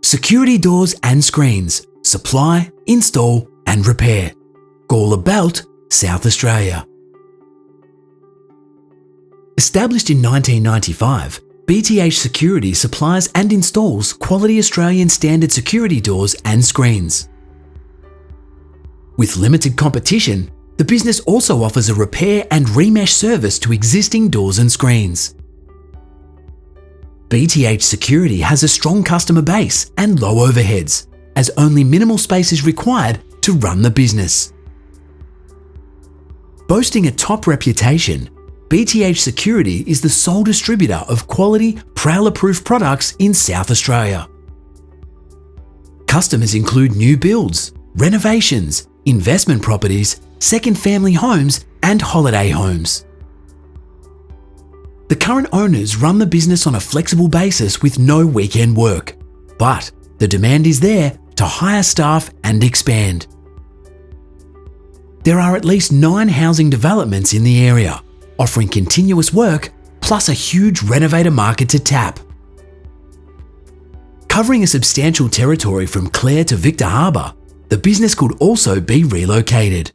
security doors and screens, supply, install and repair. Gawler Belt, South Australia. Established in 1995, BTH Security supplies and installs quality Australian standard security doors and screens. With limited competition, the business also offers a repair and remesh service to existing doors and screens. BTH Security has a strong customer base and low overheads, as only minimal space is required to run the business. Boasting a top reputation, BTH Security is the sole distributor of quality, Prowler-proof products in South Australia. Customers include new builds, renovations, investment properties, second family homes and holiday homes. The current owners run the business on a flexible basis with no weekend work, but the demand is there to hire staff and expand. There are at least 9 housing developments in the area, offering continuous work plus a huge renovator market to tap. Covering a substantial territory from Clare to Victor Harbour, the business could also be relocated.